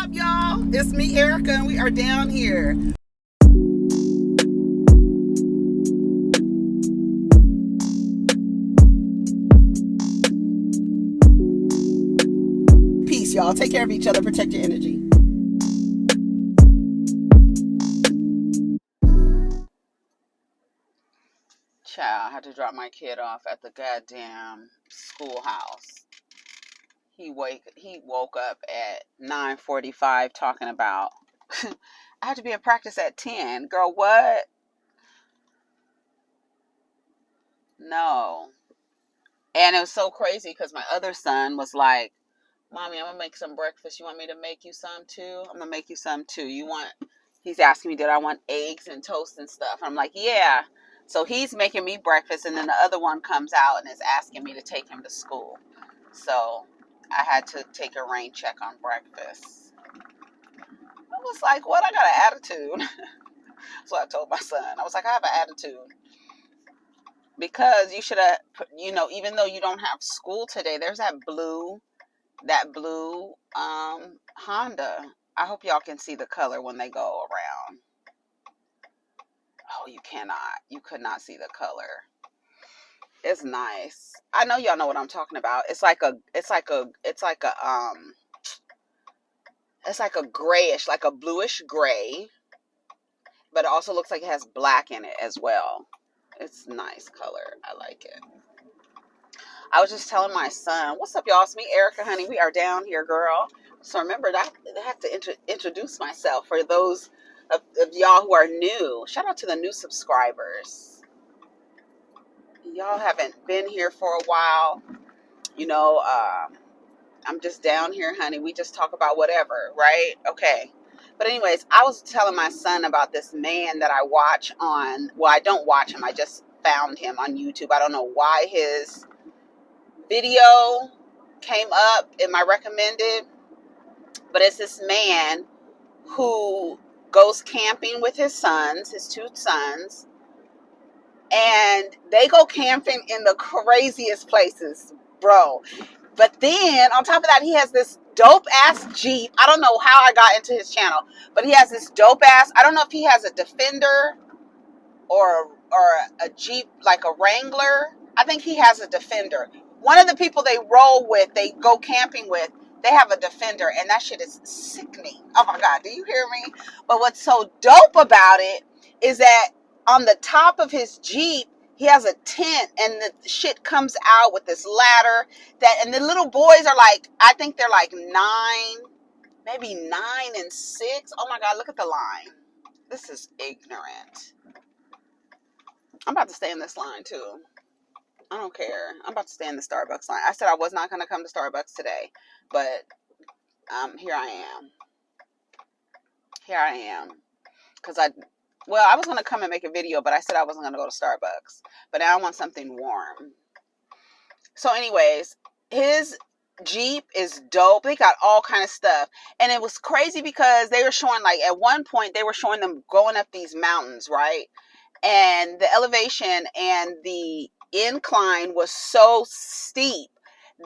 up, y'all? It's me, Erica, and we are down here. Peace, y'all. Take care of each other. Protect your energy. Child, I had to drop my kid off at the goddamn schoolhouse. He woke up at 9:45 talking about I have to be in practice at 10. Girl, what? No. And it was so crazy because my other son was like, Mommy, I'm gonna make some breakfast. You want me to make you some too? I'm gonna make you some too. He's asking me, did I want eggs and toast and stuff? I'm like, yeah. So he's making me breakfast, and then the other one comes out and is asking me to take him to school. So I had to take a rain check on breakfast. I was like, what? I got an attitude. That's what I told my son. I was like, I have an attitude. Because you should have, even though you don't have school today, there's that blue Honda. I hope y'all can see the color when they go around. Oh, you could not see the color. It's nice. I know y'all know what I'm talking about. It's like a grayish, like a bluish gray, but it also looks like it has black in it as well. It's nice color. I like it. I was just telling my son, what's up, y'all? It's me, Erica, honey. We are down here, girl. So remember, I have to introduce myself for those of y'all who are new. Shout out to the new subscribers. Y'all haven't been here for a while. I'm just down here, honey. We just talk about whatever, right? Okay. But anyways, I was telling my son about this man that I watch on, well, I don't watch him. I just found him on YouTube. I don't know why his video came up in my recommended, but it's this man who goes camping with his two sons, and they go camping in the craziest places, bro. But then on top of that, he has this dope ass Jeep. I don't know how I got into his channel, but he has this dope ass, I don't know if he has a Defender or a Jeep, like a Wrangler. I think he has a Defender. One of the people they roll with, they go camping with, they have a Defender, and that shit is sickening. Oh my God, do you hear me? But what's so dope about it is that on the top of his Jeep, he has a tent, and the shit comes out with this ladder and the little boys are like, I think they're like 9, maybe 9 and 6. Oh my God, look at the line. This is ignorant. I'm about to stay in this line too. I don't care. I'm about to stay in the Starbucks line. I said I was not going to come to Starbucks today, but here I am. Here I am. Because I was going to come and make a video, but I said I wasn't going to go to Starbucks. But now I want something warm. So anyways, his Jeep is dope. They got all kind of stuff. And it was crazy because they were showing, like, at one point, they were showing them going up these mountains, right? And the elevation and the incline was so steep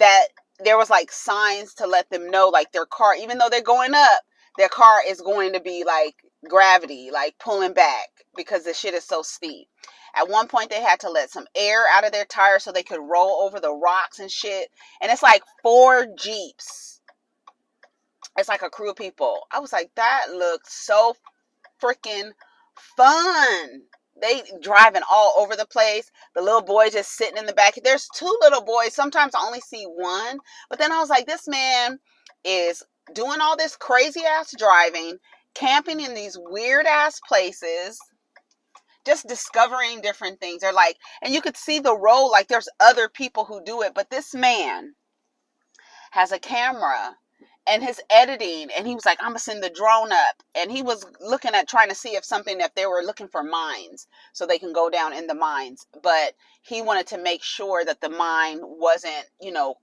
that there was like signs to let them know, like, their car, even though they're going up, their car is going to be like gravity, like pulling back because the shit is so steep. At one point they had to let some air out of their tires so they could roll over the rocks and shit. And it's like 4 Jeeps. It's like a crew of people. I was like, that looks so freaking fun. They driving all over the place. The little boy just sitting in the back. There's 2 little boys. Sometimes I only see one. But then I was like, this man is doing all this crazy ass driving, camping in these weird ass places, just discovering different things. They're like, and you could see the road, like there's other people who do it. But this man has a camera and his editing, and he was like, I'm gonna send the drone up, and he was looking at trying to see if they were looking for mines so they can go down in the mines, but he wanted to make sure that the mine wasn't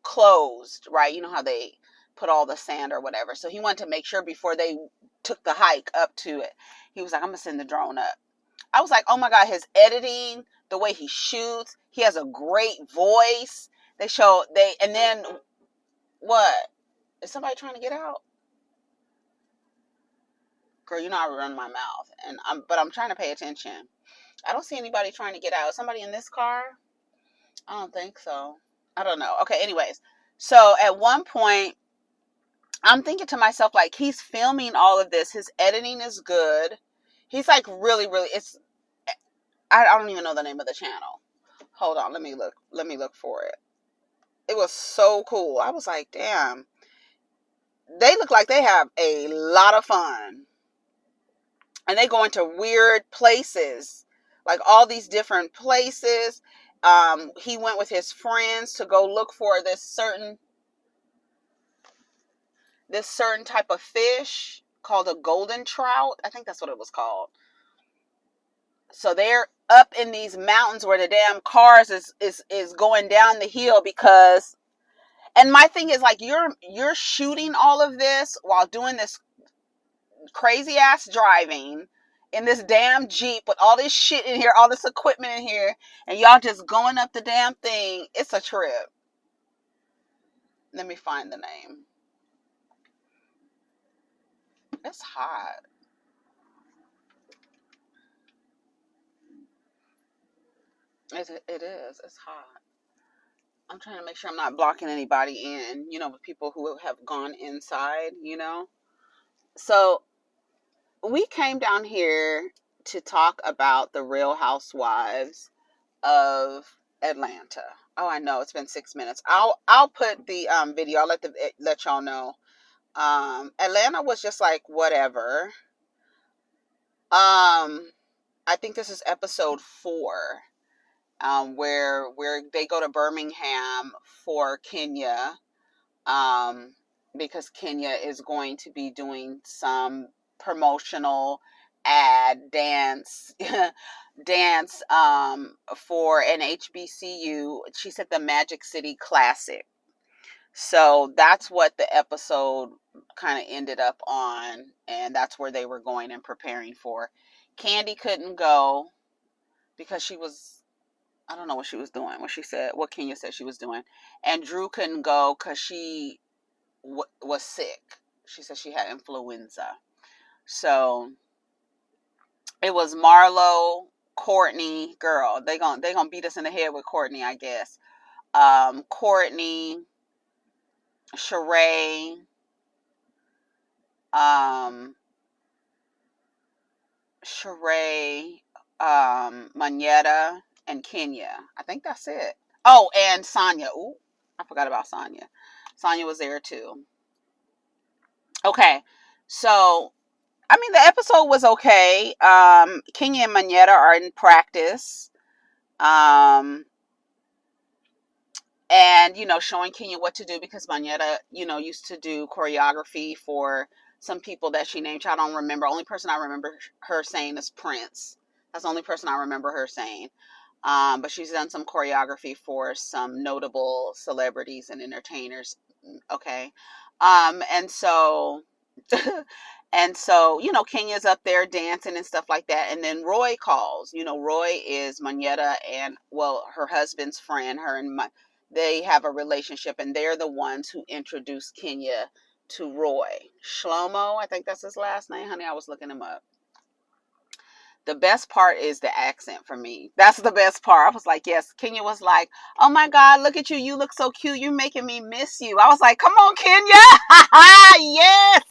closed, right? You know how they put all the sand or whatever, so he wanted to make sure before they took the hike up to it. He was like, I'm gonna send the drone up. I was like, oh my God, his editing, the way he shoots, he has a great voice. And then what? Is somebody trying to get out? Girl, you know I run my mouth, and I'm trying to pay attention. I don't see anybody trying to get out. Is somebody in this car? I don't think so. I don't know. Okay, anyways. So at one point, I'm thinking to myself, like, he's filming all of this. His editing is good. He's like really, really, I don't even know the name of the channel. Hold on, let me look. Let me look for it. It was so cool. I was like, damn. They look like they have a lot of fun. And they go into weird places. Like all these different places. He went with his friends to go look for this certain type of fish called a golden trout. I think that's what it was called. So they're up in these mountains where the damn cars is going down the hill because, and my thing is like, you're shooting all of this while doing this crazy ass driving in this damn Jeep with all this shit in here, all this equipment in here, and y'all just going up the damn thing. It's a trip. Let me find the name. It's hot. It is. It's hot. I'm trying to make sure I'm not blocking anybody in, with people who have gone inside, So we came down here to talk about the Real Housewives of Atlanta. Oh, I know it's been 6 minutes. I'll put the video. I'll let y'all know. Atlanta was just like whatever. I think this is episode 4. Where they go to Birmingham for Kenya, because Kenya is going to be doing some promotional ad dance for an HBCU. She said the Magic City Classic. So that's what the episode kind of ended up on, and that's where they were going and preparing for. Kandi couldn't go because she was, I don't know what she was doing, what Kenya said she was doing. And Drew couldn't go because she was sick. She said she had influenza. So it was Marlo, Courtney, girl. They gonna beat us in the head with Courtney, I guess. Courtney, Sheree, Manetta, and Kenya. I think that's it. Oh, and Sonia. Ooh, I forgot about Sonia. Sonia was there too. Okay, so I mean the episode was okay. Kenya and Manetta are in practice. And showing Kenya what to do because Manetta, used to do choreography for some people that she named. I don't remember. Only person I remember her saying is Prince. That's the only person I remember her saying. But she's done some choreography for some notable celebrities and entertainers. Okay. And so Kenya's up there dancing and stuff like that. And then Roy calls. Roy is Manetta and, well, her husband's friend. Her and they have a relationship, and they're the ones who introduced Kenya to Roy. Shlomo, I think that's his last name. Honey, I was looking him up. The best part is the accent for me. That's the best part. I was like, yes. Kenya was like, oh my God, look at you. You look so cute. You're making me miss you. I was like, come on, Kenya. Yes.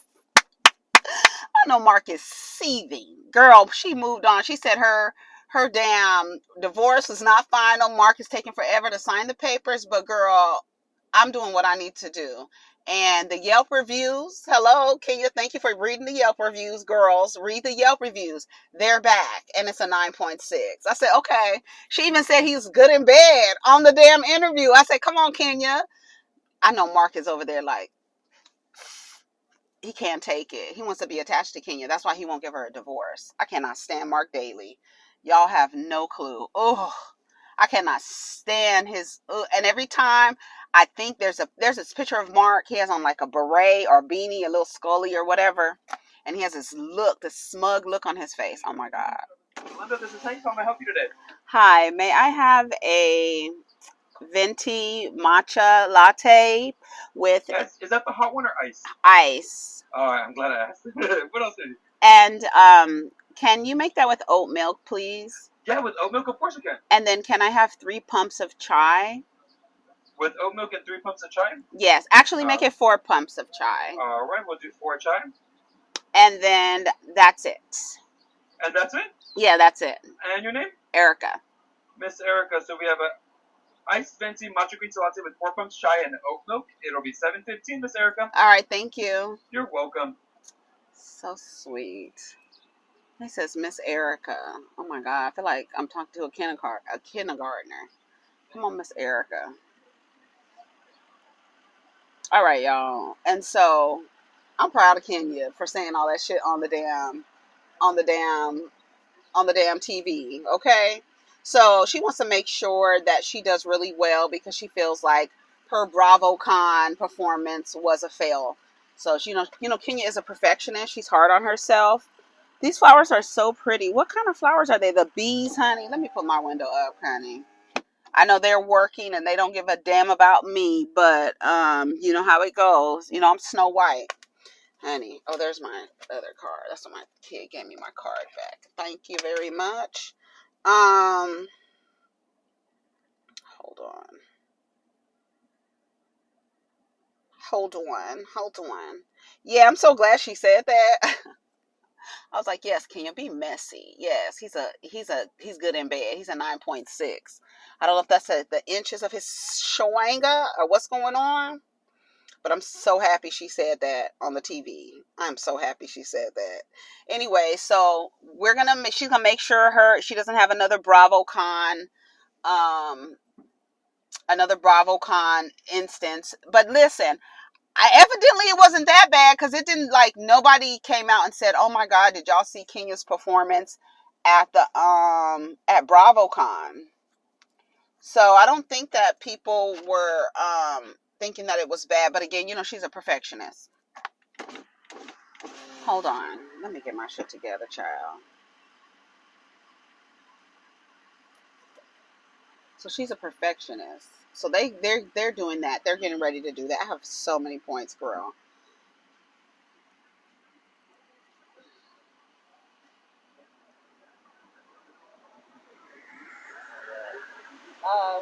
I know Mark is seething. Girl, she moved on. She said her damn divorce was not final. Mark is taking forever to sign the papers. But girl, I'm doing what I need to do. And the Yelp reviews, hello, Kenya, thank you for reading the Yelp reviews. Girls, read the Yelp reviews. They're back, and it's a 9.6. I said, okay. She even said he's good in bed on the damn interview. I said, come on, Kenya. I know Mark is over there like, he can't take it. He wants to be attached to Kenya. That's why he won't give her a divorce. I cannot stand Mark Daly. Y'all have no clue. Oh, I cannot stand his. And every time I think there's this picture of Mark, he has on like a beret or a beanie, a little scully or whatever, and he has this smug look on his face. Oh my God. Linda, this is Hank. How may I help you today? Hi, may I have a venti matcha latte with Yes, is that the hot one or ice? ice. Oh, I'm glad I asked. What else? And can you make that with oat milk, please? Yeah, with oat milk, of course you can. And then can I have 3 pumps of chai? With oat milk and 3 pumps of chai? Yes, actually make it 4 pumps of chai. All right, we'll do 4 chai. And then that's it. And that's it? Yeah, that's it. And your name? Erica. Miss Erica. So we have a iced venti matcha green latte with 4 pumps chai and oat milk. It'll be $7.15, Miss Erica. All right, thank you. You're welcome. So sweet. He says Miss Erica. Oh my God, I feel like I'm talking to a kindergartner. Come on, Miss Erica. All right, y'all. And so I'm proud of Kenya for saying all that shit on the damn TV. Okay, so she wants to make sure that she does really well because she feels like her BravoCon performance was a fail. So she, Kenya is a perfectionist. She's hard on herself. These flowers are so pretty. What kind of flowers are they? The bees, honey. Let me put my window up, honey. I know they're working and they don't give a damn about me, but you know how it goes. I'm Snow White, honey. Oh, there's my other card. That's what my kid gave me my card back. Thank you very much. Hold on. Hold on. Yeah, I'm so glad she said that. I was like, yes, can you be messy? Yes, he's good in bed. He's a 9.6. I don't know if that's the inches of his shawanga or what's going on, but I'm so happy she said that on the TV. I'm so happy she said that. Anyway, so she's gonna make sure she doesn't have another BravoCon instance. But listen, evidently it wasn't that bad because it didn't, like, nobody came out and said, "Oh my God, did y'all see Kenya's performance at the at BravoCon?" So I don't think that people were thinking that it was bad. But again, she's a perfectionist. Hold on, let me get my shit together, child. So she's a perfectionist. So they're doing that. They're getting ready to do that. I have so many points, girl.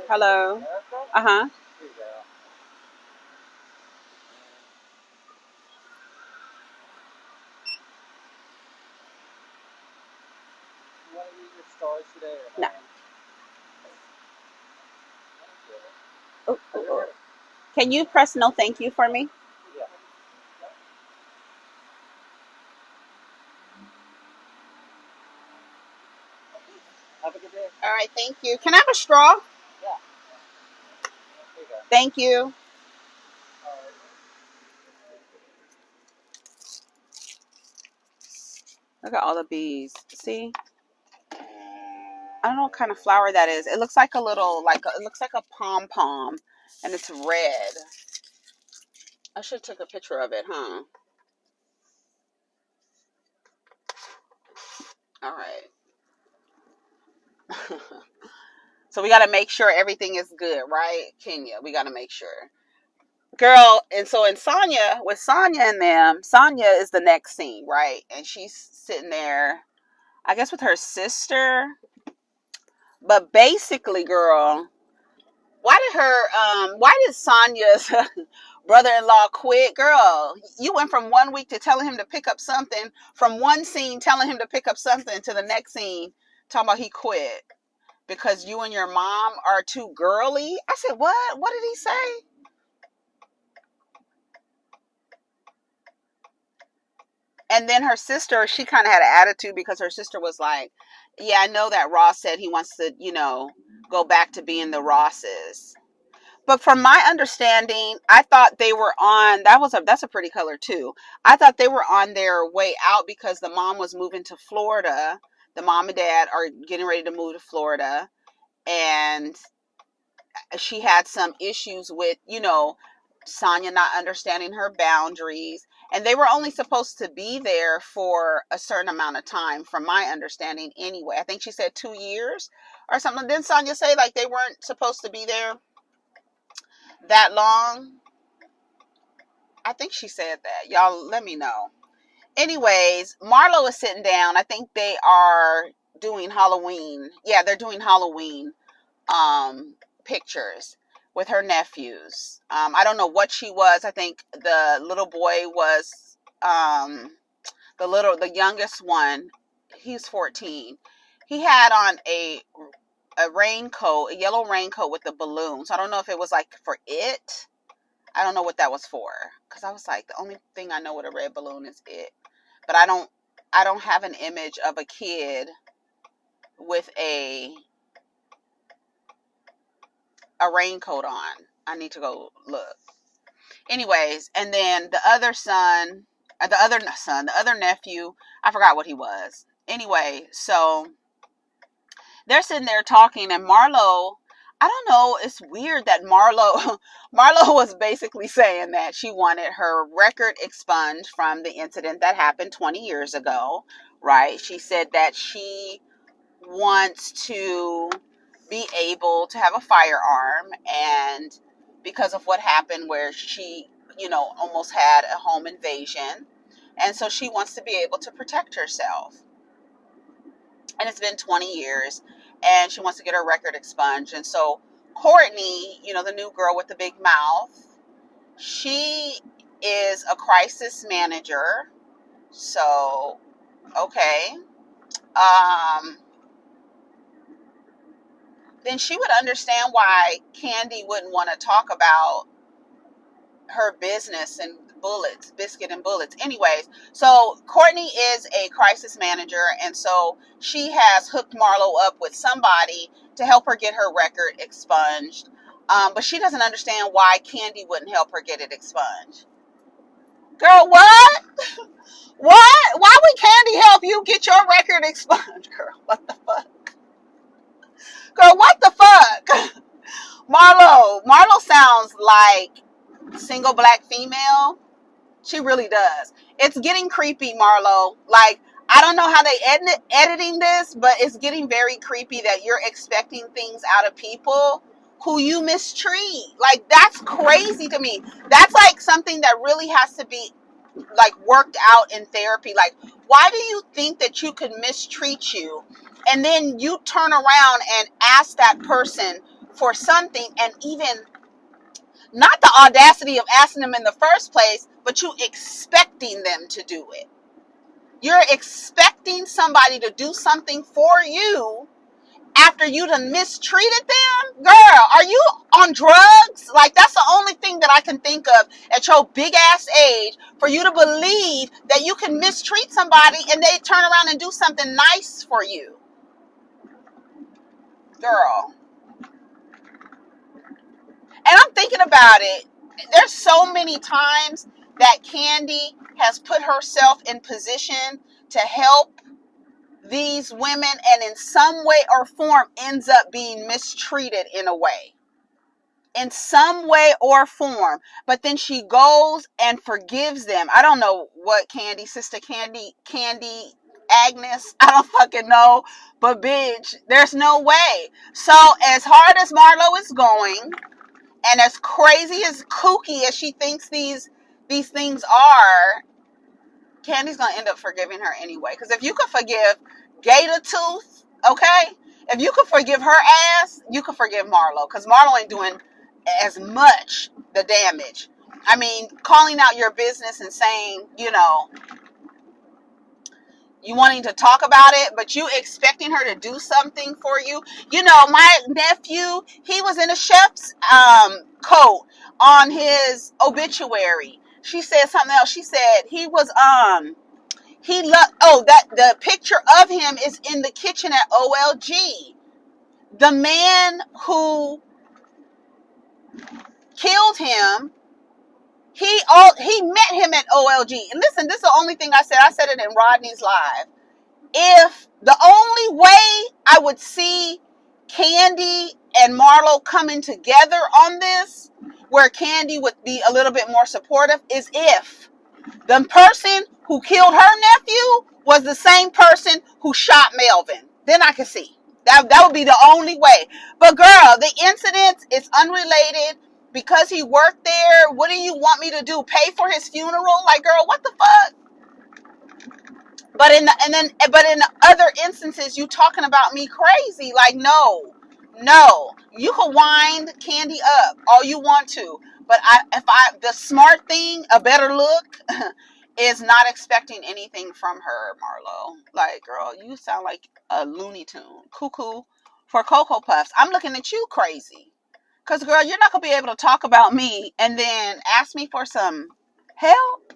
Hello. Uh-huh. You want to eat your stars today or No. not? Oh. Can you press no thank you for me? Yeah. Have a good day. All right, thank you. Can I have a straw? Yeah. Here you go. Thank you. Look at all the bees. See? I don't know what kind of flower that is. It looks like a little, it looks like a pom-pom, and it's red. I should have took a picture of it, huh? All right. So we got to make sure everything is good, right, Kenya? We got to make sure. Girl, and so with Sonia and them, Sonia is the next scene, right? And she's sitting there, I guess, with her sister. But basically, girl, why did Sonia's brother-in-law quit? Girl, you went from 1 week to telling him to pick up something, from one scene telling him to pick up something to the next scene talking about he quit because you and your mom are too girly. I said, what did he say? And then her sister, she kind of had an attitude because her sister was like, yeah, I know that Ross said he wants to, go back to being the Rosses. But from my understanding, I thought they were on, that's a pretty color too. I thought they were on their way out because the mom was moving to Florida. The mom and dad are getting ready to move to Florida. And she had some issues with, Sonia not understanding her boundaries. And they were only supposed to be there for a certain amount of time, from my understanding anyway. I think she said 2 years or something. Didn't Sonia say like they weren't supposed to be there? that long. I think she said that. Y'all let me know. Anyways, Marlo is sitting down. I think they are doing Halloween. Yeah, they're doing Halloween pictures with her nephews. I don't know what she was. I think the little boy was the youngest one. He's 14. He had on a raincoat, a yellow raincoat with the balloons. I don't know if it was like for it. I don't know what that was for, because I was like, the only thing I know with a red balloon is it. But I don't have an image of a kid with a raincoat on. I need to go look. Anyways, and then the other nephew, I forgot what he was. Anyway, so they're sitting there talking, and Marlo, I don't know, it's weird that Marlo was basically saying that she wanted her record expunged from the incident that happened 20 years ago, right? She said that she wants to be able to have a firearm, and because of what happened where she, almost had a home invasion, and so she wants to be able to protect herself. And it's been 20 years, and she wants to get her record expunged. And so Courtney, the new girl with the big mouth, she is a crisis manager. So, okay. Then she would understand why Kandi wouldn't want to talk about her business and biscuit and bullets. Anyways, so Courtney is a crisis manager, and so she has hooked Marlo up with somebody to help her get her record expunged. But she doesn't understand why Kandi wouldn't help her get it expunged. Girl, what? What? Why would Kandi help you get your record expunged? Girl, what the fuck? Girl, what the fuck? Marlo sounds like single black female. She really does. It's getting creepy, Marlo. Like, I don't know how they editing this, but it's getting very creepy that you're expecting things out of people who you mistreat. Like, that's crazy to me. That's like something that really has to be like worked out in therapy. Like, why do you think that you could mistreat you, and then you turn around and ask that person for something, and even not the audacity of asking them in the first place, but you expecting them to do it. You're expecting somebody to do something for you after you done mistreated them? Girl, are you on drugs? Like, that's the only thing that I can think of at your big ass age for you to believe that you can mistreat somebody and they turn around and do something nice for you. Girl. And I'm thinking about it. There's so many times that Kandi has put herself in position to help these women, and in some way or form ends up being mistreated in a way. In some way or form. But then she goes and forgives them. I don't know what sister Kandi, Agnes, I don't fucking know. But bitch, there's no way. So as hard as Marlo is going, and as crazy, as kooky as she thinks these things are, Candy's gonna end up forgiving her anyway. Because if you could forgive Gator Tooth, okay, if you could forgive her ass, you could forgive Marlo. Because Marlo ain't doing as much the damage. I mean, calling out your business and saying, you wanting to talk about it, but you expecting her to do something for you. My nephew, he was in a chef's coat on his obituary. She said something else. She said he was that the picture of him is in the kitchen at OLG. The man who killed him, he met him at OLG. And listen, this is the only thing I said. I said it in Rodney's live. If the only way I would see Kandi and Marlo coming together on this, where Kandi would be a little bit more supportive, is if the person who killed her nephew was the same person who shot Melvin. Then I could see. That would be the only way. But girl, the incident is unrelated. because he worked there, what do you want me to do? Pay for his funeral? Like, girl, what the fuck? But in other instances, you talking about me crazy. Like, no, you can wind Kandi up all you want to, but the smart thing, a better look, is not expecting anything from her, Marlo. Like, girl, you sound like a Looney Tune, cuckoo for Cocoa Puffs. I'm looking at you crazy, cause girl, you're not gonna be able to talk about me and then ask me for some help.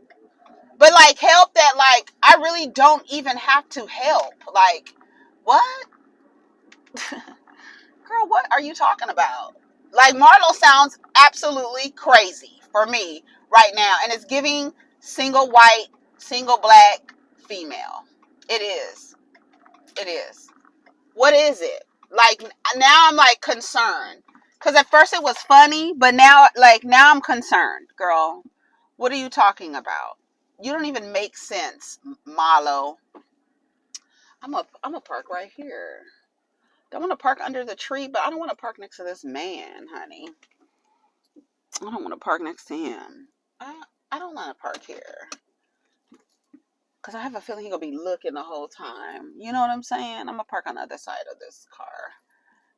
But like help that like I really don't even have to help. Like, what? Girl, what are you talking about? Like, Marlo sounds absolutely crazy for me right now. And it's giving single white, single black female. It is. It is. What is it? Like, now I'm like concerned. Because at first it was funny, but now I'm concerned, girl. What are you talking about? You don't even make sense, Marlo. I'm a park right here. I want to park under the tree, but I don't want to park next to this man, honey. I don't want to park next to him. I don't want to park here. Because I have a feeling he's going to be looking the whole time. You know what I'm saying? I'm going to park on the other side of this car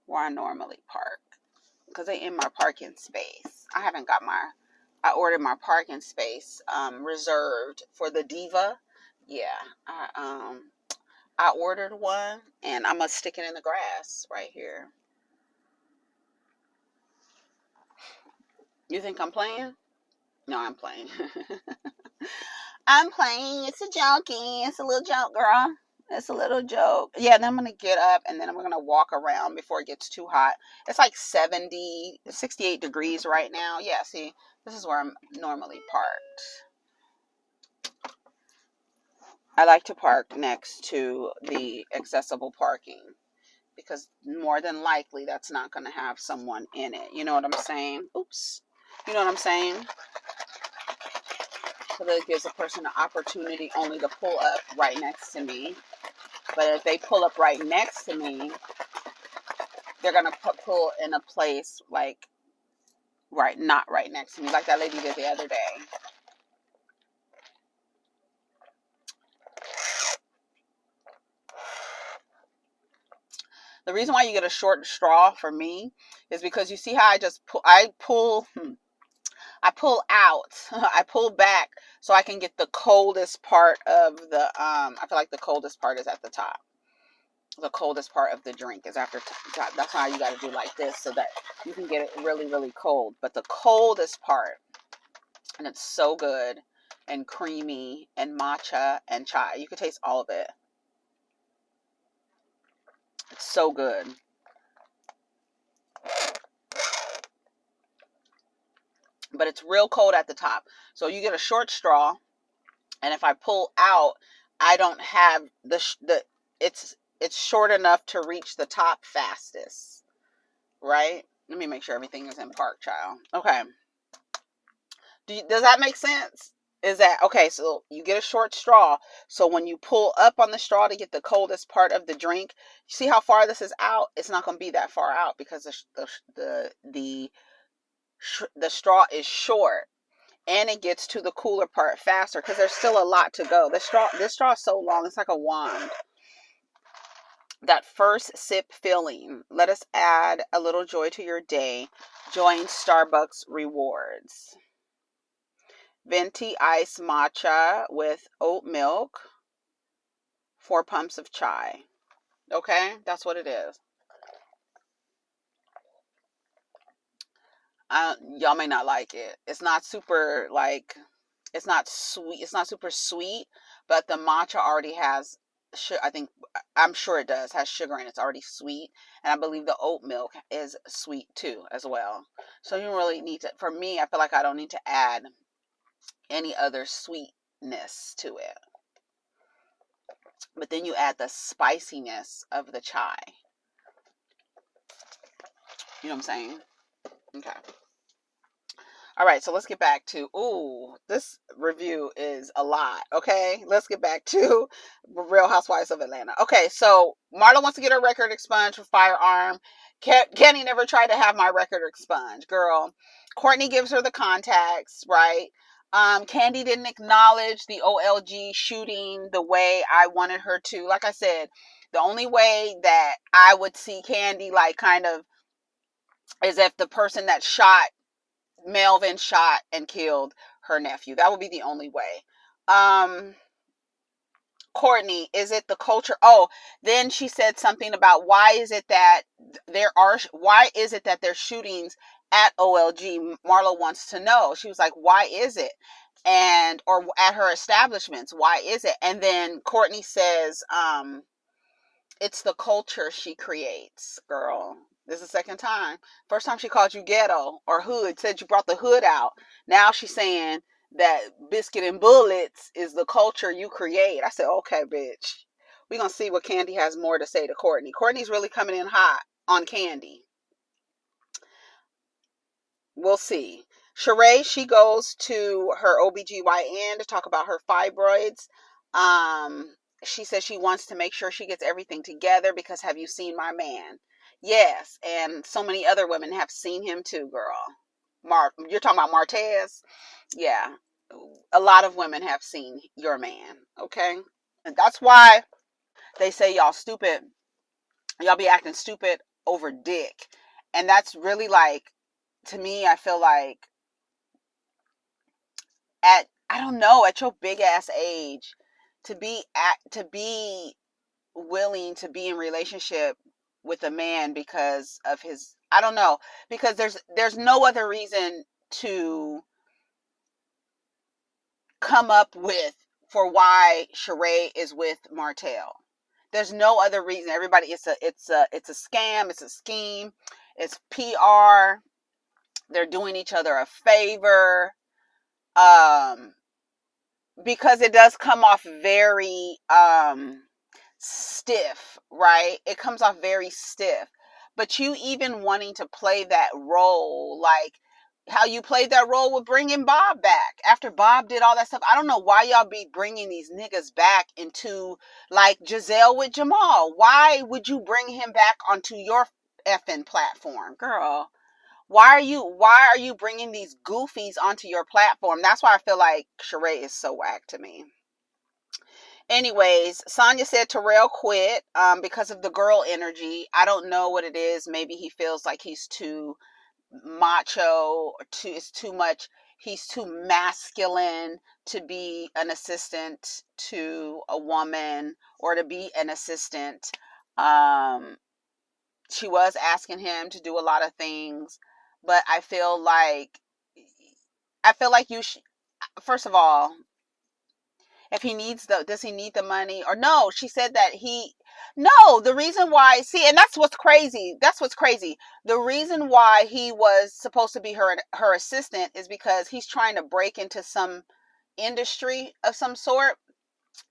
where I normally park. Because they in my parking space. I ordered my parking space reserved for the Diva. Yeah, I ordered one, and I'm going to stick it in the grass right here. You think I'm playing? No, I'm playing. I'm playing. It's a jokey. It's a little joke, girl. It's a little joke. Yeah, then I'm going to get up, and then I'm going to walk around before it gets too hot. It's like 68 degrees right now. Yeah, see, this is where I'm normally parked. I like to park next to the accessible parking, because more than likely that's not going to have someone in it. You know what I'm saying? Oops. You know what I'm saying? So that it gives a person an opportunity only to pull up right next to me. But if they pull up right next to me, they're going to pull in a place like not right next to me, like that lady did the other day. The reason why you get a short straw for me is because you see how I pull out, I pull back so I can get the coldest part of the, I feel like the coldest part is at the top. The coldest part of the drink is after top. That's why you got to do like this so that you can get it really, really cold. But the coldest part, and it's so good and creamy and matcha and chai. You can taste all of it. It's so good. But it's real cold at the top. So you get a short straw, and if I pull out, I don't have it's short enough to reach the top fastest. Right? Let me make sure everything is in park, child. Okay. Does that make sense? Is that okay? So you get a short straw. So when you pull up on the straw to get the coldest part of the drink, you see how far this is out? It's not going to be that far out because the straw is short, and it gets to the cooler part faster because there's still a lot to go. This straw is so long, it's like a wand. That first sip feeling. Let us add a little joy to your day. Join Starbucks Rewards. Venti iced matcha with oat milk. 4 pumps of chai. Okay, that's what it is. Y'all may not like it. It's not super it's not sweet. It's not super sweet, but the matcha already has, I'm sure it does, has sugar in it. It's already sweet. And I believe the oat milk is sweet too, as well. So you don't really need to, for me, I feel like I don't need to add any other sweetness to it. But then you add the spiciness of the chai. You know what I'm saying? Okay. All right, so let's get back to, this review is a lot. Okay, let's get back to Real Housewives of Atlanta. Okay, so Marlo wants to get her record expunged for firearm. Kenny never tried to have my record expunged, girl. Courtney gives her the contacts, right? Kandi didn't acknowledge the OLG shooting the way I wanted her to. Like I said, the only way that I would see Kandi like kind of is if the person that shot Melvin shot and killed her nephew. That would be the only way. Courtney, is it the culture? Oh, then she said something about why is it that there's shootings at OLG? Marlo wants to know. She was like, why is it? And or at her establishments, why is it? And then Courtney says, it's the culture she creates, girl. This is the second time. First time she called you ghetto or hood, said you brought the hood out. Now she's saying that biscuit and bullets is the culture you create. I said, okay, bitch. We're going to see what Kandi has more to say to Courtney. Courtney's really coming in hot on Kandi. We'll see. Sheree, she goes to her OBGYN to talk about her fibroids. She says she wants to make sure she gets everything together because have you seen my man? Yes, and so many other women have seen him too, girl. You're talking about Martez? Yeah, a lot of women have seen your man, okay? And that's why they say y'all stupid. Y'all be acting stupid over dick. And that's really like, to me, I feel like I don't know, at your big ass age, to be willing to be in relationship with a man because of his, I don't know, because there's no other reason to come up with for why Sheree is with Martell. There's no other reason. Everybody, it's a scam, it's a scheme, it's PR. They're doing each other a favor. Because it does come off very stiff, right? It comes off very stiff. But you even wanting to play that role, like how you played that role with bringing Bob back after Bob did all that stuff. I don't know why y'all be bringing these niggas back into like Giselle with Jamal. Why would you bring him back onto your effing platform, girl? Why are you bringing these goofies onto your platform? That's why I feel like Sheree is so whack to me. Anyways, Sonia said Terrell quit because of the girl energy. I don't know what it is. Maybe he feels like he's too macho, it's too much. He's too masculine to be an assistant to a woman or to be an assistant. She was asking him to do a lot of things, but I feel like you should, first of all, if he needs does he need the money or no? She said that no, the reason why, see, and that's what's crazy. The reason why he was supposed to be her assistant is because he's trying to break into some industry of some sort.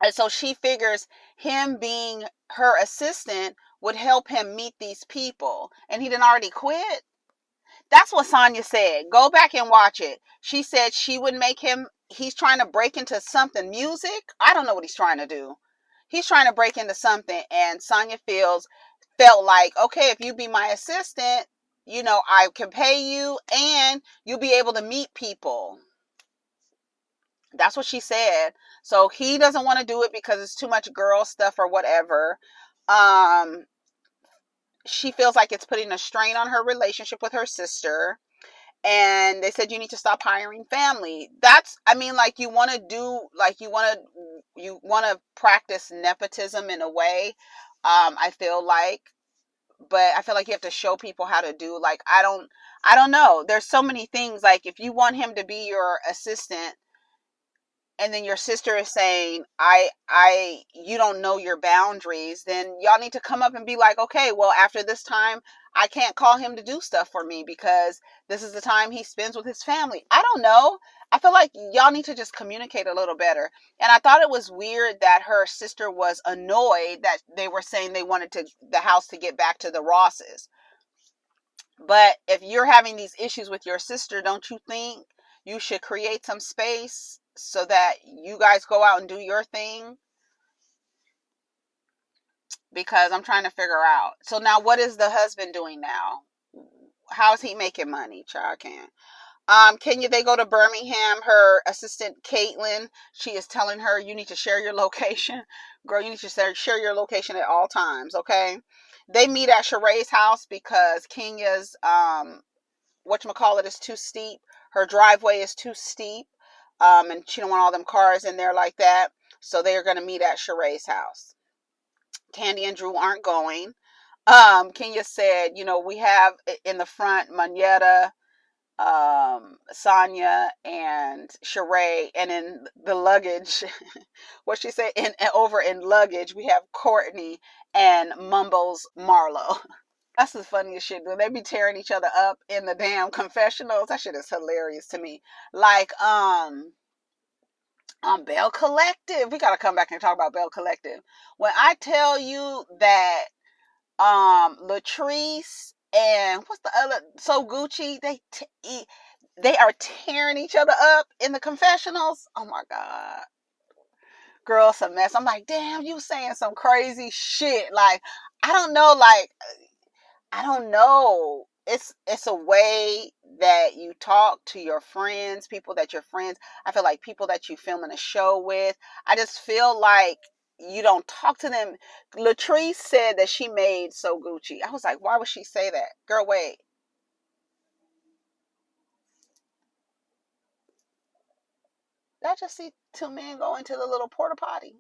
And so she figures him being her assistant would help him meet these people. And he done already quit. That's what Sonia said. Go back and watch it. She said she would make him, he's trying to break into something. Music? I don't know what he's trying to do. He's trying to break into something. And Sonia felt like, okay, if you be my assistant, I can pay you and you'll be able to meet people. That's what she said. So he doesn't want to do it because it's too much girl stuff or whatever. She feels like it's putting a strain on her relationship with her sister. And they said you need to stop hiring family. Like you want to practice nepotism in a way. I feel like, but I feel like you have to show people how to do, like, I don't know. There's so many things. Like if you want him to be your assistant, and then your sister is saying, you don't know your boundaries, then y'all need to come up and be like, okay, well, after this time, I can't call him to do stuff for me because this is the time he spends with his family. I don't know. I feel like y'all need to just communicate a little better. And I thought it was weird that her sister was annoyed that they were saying they wanted the house to get back to the Rosses. But if you're having these issues with your sister, don't you think you should create some space so that you guys go out and do your thing, because I'm trying to figure out. So now what is the husband doing now? How is he making money? Child can't. Kenya, they go to Birmingham. Her assistant, Caitlin, she is telling her, you need to share your location. Girl, you need to share your location at all times, okay? They meet at Sheree's house because Kenya's, whatchamacallit, is too steep. Her driveway is too steep. And she don't want all them cars in there like that. So they are going to meet at Sheree's house. Kandi and Drew aren't going. Kenya said, we have in the front Manetta, Sonia and Sheree, and in the luggage, what she said, over in luggage, we have Courtney and Mumbles Marlo. That's the funniest shit. When they be tearing each other up in the damn confessionals, that shit is hilarious to me. Like, Bell Collective. We gotta come back and talk about Bell Collective. When I tell you that Latrice and what's the other, So Gucci, they are tearing each other up in the confessionals. Oh my god, girl, it's a mess. I'm like, damn, you saying some crazy shit. Like, I don't know, it's a way that you talk to your friends, people that your friends, I feel like people that you filming a show with, I just feel like you don't talk to them. Latrice said that she made So Gucci. I was like, why would she say that? Girl, wait. Did I just see two men go into the little porta potty?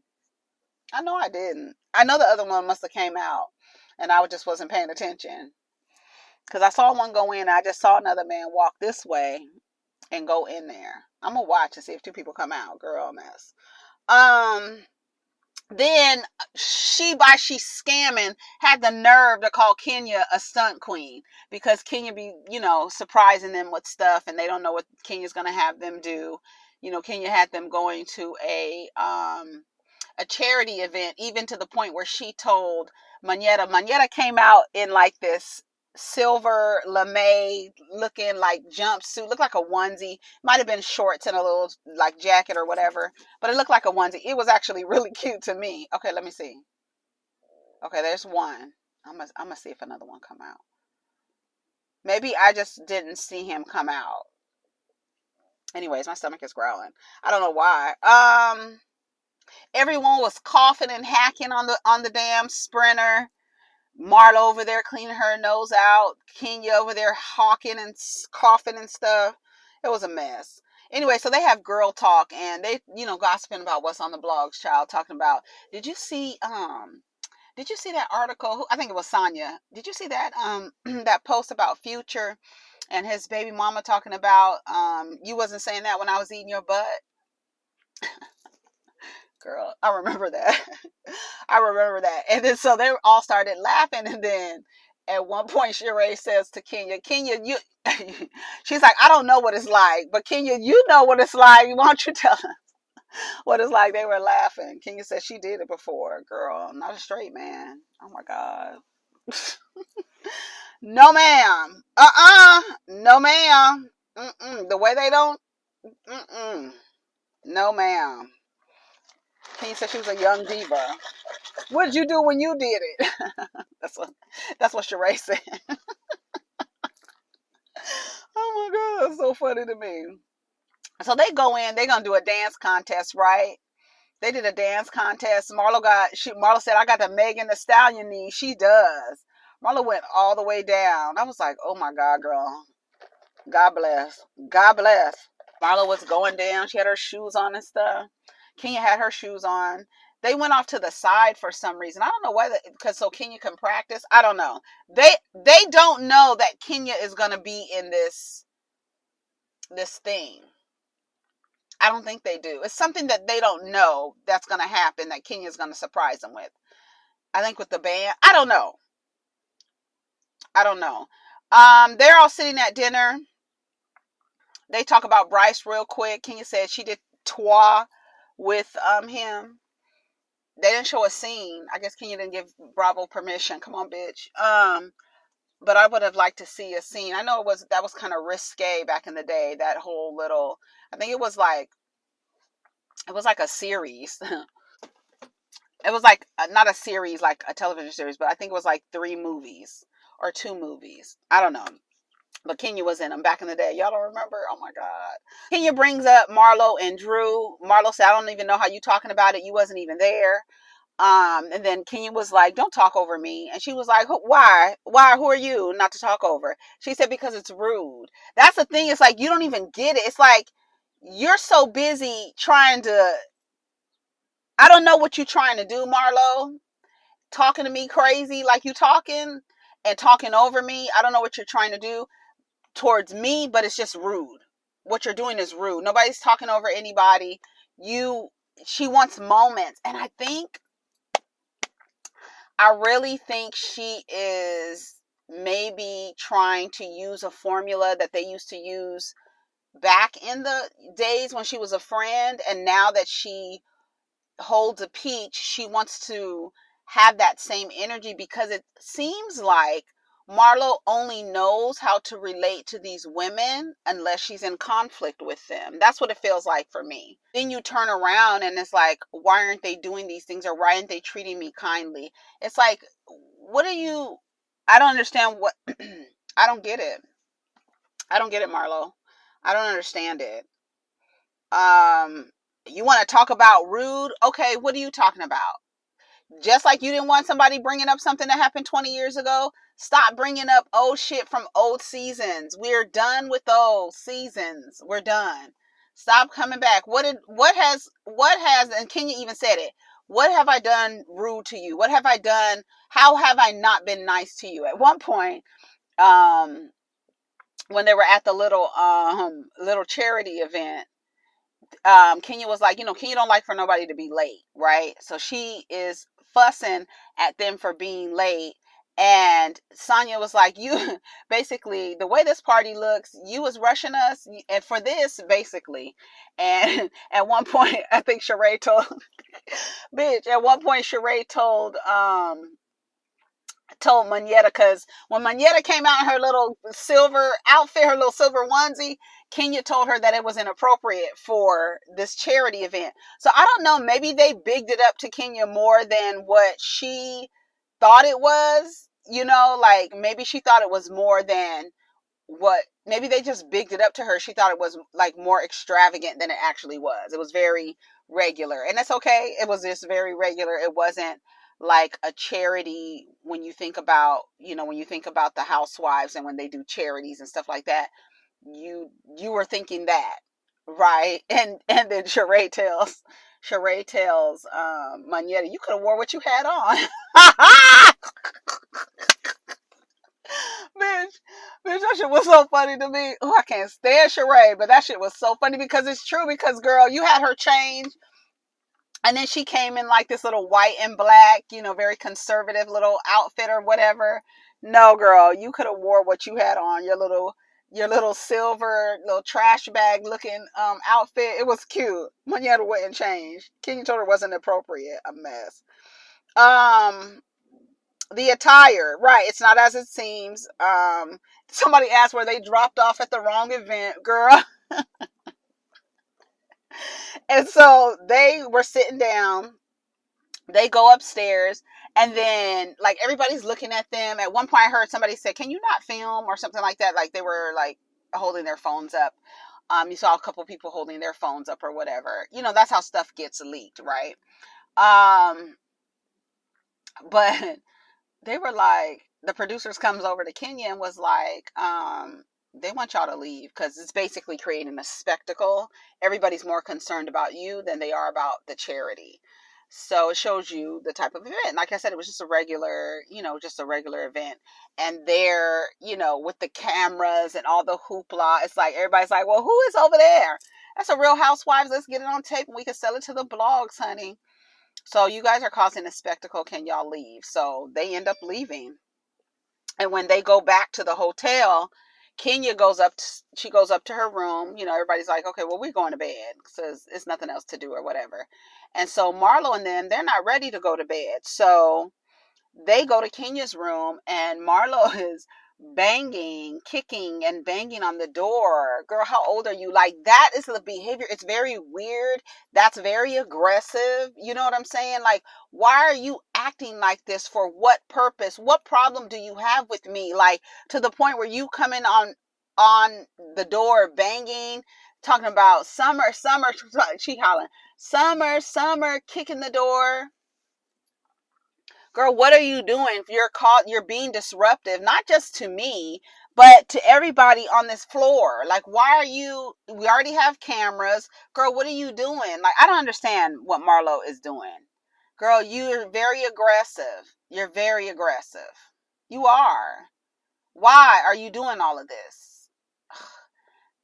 I know I didn't. I know the other one must have came out and I just wasn't paying attention. Because I saw one go in and I just saw another man walk this way and go in there. I'm going to watch and see if two people come out. Girl, mess. Then she's scamming, had the nerve to call Kenya a stunt queen because Kenya be, surprising them with stuff and they don't know what Kenya's going to have them do. Kenya had them going to a charity event, even to the point where she told Manetta came out in like this silver lame looking like jumpsuit, looked like a onesie, might have been shorts and a little like jacket or whatever, but it looked like a onesie. It was actually really cute to me. Okay, let me see. Okay, there's one. I'm gonna see if another one come out. Maybe I just didn't see him come out. Anyways, my stomach is growling. I don't know why. Everyone was coughing and hacking on the damn sprinter. Marlo over there cleaning her nose out. Kenya over there hawking and coughing and stuff. It was a mess. Anyway, so they have girl talk and they, gossiping about what's on the blogs, child, talking about, did you see that article? I think it was Sonia. Did you see that that post about Future and his baby mama talking about you wasn't saying that when I was eating your butt? Girl, I remember that. I remember that. And then so they all started laughing. And then at one point, Sheree says to Kenya, you, she's like, I don't know what it's like, but Kenya, you know what it's like. Why don't you tell us what it's like? They were laughing. Kenya said she did it before. Girl, not a straight man. Oh my God. No, ma'am. No, ma'am. The way they don't. No, ma'am. Kenya said she was a young diva. What did you do when you did it? that's what Sheree said. Oh my God, it's so funny to me. So they go in, they're gonna do a dance contest, right? They did a dance contest. Marlo said, I got the Megan Thee Stallion knee. She does. Marlo went all the way down. I was like, oh my God, girl. God bless. God bless. Marlo was going down. She had her shoes on and stuff. Kenya had her shoes on. They went off to the side for some reason. I don't know whether because so Kenya can practice. I don't know. They don't know that Kenya is gonna be in this thing. I don't think they do. It's something that they don't know that's gonna happen that Kenya's gonna surprise them with. I think with the band. I don't know. They're all sitting at dinner. They talk about Bryce real quick. Kenya said she did toi with him. They didn't show a scene. I guess Kenya didn't give Bravo permission. Come on, bitch. but I would have liked to see a scene. I know that was kind of risque back in the day. That whole little, I think it was like a series. It was like not a series like a television series, but I think it was like 3 movies or 2 movies. I don't know. But Kenya was in them back in the day. Y'all don't remember? Oh my God. Kenya brings up Marlo and Drew. Marlo said, I don't even know how you talking about it. You wasn't even there. And then Kenya was like, don't talk over me. And she was like, why? Why? Who are you not to talk over? She said, because it's rude. That's the thing. It's like, you don't even get it. It's like, you're so busy trying to, I don't know what you're trying to do, Marlo. Talking to me crazy like you talking and talking over me. I don't know what you're trying to do towards me, but it's just rude. What you're doing is rude. Nobody's talking over anybody. She wants moments. And I really think she is maybe trying to use a formula that they used to use back in the days when she was a friend. And now that she holds a peach, she wants to have that same energy, because it seems like Marlo only knows how to relate to these women unless she's in conflict with them. That's what it feels like for me. Then you turn around and it's like, why aren't they doing these things, or why aren't they treating me kindly? It's like, I don't understand what, I don't get it. I don't get it, Marlo. I don't understand it. You want to talk about rude? Okay, what are you talking about? Just like you didn't want somebody bringing up something that happened 20 years ago, stop bringing up old shit from old seasons. We're done with those seasons. We're done. Stop coming back. What has, and Kenya even said it, what have I done rude to you? What have I done? How have I not been nice to you? At one point, when they were at the little charity event, Kenya was like, Kenya don't like for nobody to be late, right? So she is fussing at them for being late. And Sonia was like, you, basically, the way this party looks, you was rushing us, and for this, basically. And at one point, I think Sheree told, bitch, at one point, Sheree told Manetta, because when Manetta came out in her little silver outfit, her little silver onesie, Kenya told her that it was inappropriate for this charity event. So I don't know, maybe they bigged it up to Kenya more than what she thought it was, like maybe she thought it was more than what, maybe they just bigged it up to her. She thought it was like more extravagant than it actually was. It was very regular, and that's okay. It was just very regular. It wasn't like a charity when you think about, the Housewives and when they do charities and stuff like that. You were thinking that, right? And then Sheree tells Manetta, you could have wore what you had on. Bitch, that shit was so funny to me. Oh, I can't stand Sheree, but that shit was so funny because it's true. Because, girl, you had her change, and then she came in like this little white and black, very conservative little outfit or whatever. No, girl, you could have wore what you had on, your little silver little trash bag looking outfit. It was cute. Manetta went and changed. Kenya told her it wasn't appropriate. A mess. The attire, right? It's not as it seems. Somebody asked where they dropped off at the wrong event, girl. And so they were sitting down. They go upstairs, and then like everybody's looking at them. At one point, I heard somebody say, "Can you not film?" or something like that. Like they were like holding their phones up. You saw a couple people holding their phones up or whatever. That's how stuff gets leaked, right? But they were like, the producers comes over to Kenya and was like, they want y'all to leave because it's basically creating a spectacle. Everybody's more concerned about you than they are about the charity. So it shows you the type of event. Like I said, it was just a regular, event. And they're, with the cameras and all the hoopla, it's like everybody's like, well, who is over there? That's a Real Housewives. Let's get it on tape and we can sell it to the blogs, honey. So you guys are causing a spectacle. Can y'all leave? So they end up leaving. And when they go back to the hotel, Kenya goes up to her room. Everybody's like, okay, well, we're going to bed because it's nothing else to do or whatever. And so Marlo and them, they're not ready to go to bed. So they go to Kenya's room, and Marlo is banging, kicking and banging on the door. Girl, how old are you? Like, that is the behavior. It's very weird. That's very aggressive. You know what I'm saying? Like, why are you acting like this? For what purpose? What problem do you have with me? Like, to the point where you come in on the door banging, talking about summer, she hollering, summer, kicking the door. Girl, what are you doing? You're being disruptive, not just to me, but to everybody on this floor. Like, why are you, we already have cameras. Girl, what are you doing? Like, I don't understand what Marlo is doing. Girl, you're very aggressive. You're very aggressive. You are. Why are you doing all of this?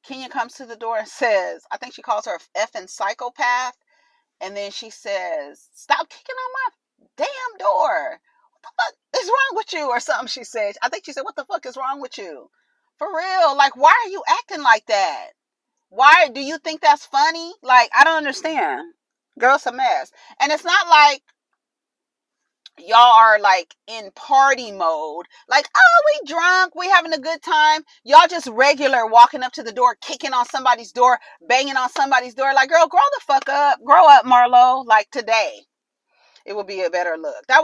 Kenya comes to the door and says, I think she calls her effing psychopath. And then she says, stop kicking on my damn door. What the fuck is wrong with you? Or something she said. I think she said, what the fuck is wrong with you? For real. Like, why are you acting like that? Why do you think that's funny? Like, I don't understand. Girl's a mess. And it's not like y'all are like in party mode. Like, oh, we drunk, we having a good time. Y'all just regular walking up to the door, kicking on somebody's door, banging on somebody's door. Like, girl, grow the fuck up. Grow up, Marlo. Like, today, it would be a better look. That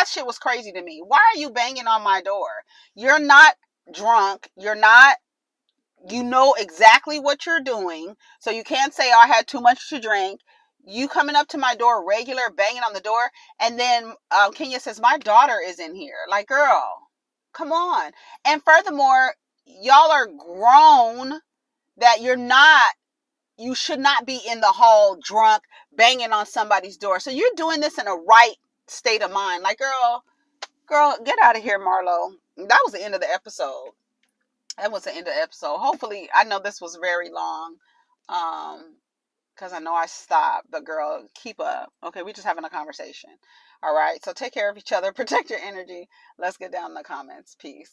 shit was crazy to me. Why are you banging on my door? You're not drunk. You know exactly what you're doing. So you can't say, oh, I had too much to drink. You coming up to my door regular, banging on the door. And then Kenya says, my daughter is in here. Like, girl, come on. And furthermore, y'all are grown, that you should not be in the hall drunk, banging on somebody's door. So you're doing this in a right state of mind. Like, girl, get out of here, Marlo. That was the end of the episode. Hopefully, I know this was very long, because I know I stopped, but girl, keep up. Okay, we're just having a conversation. All right, so take care of each other, protect your energy. Let's get down in the comments. Peace.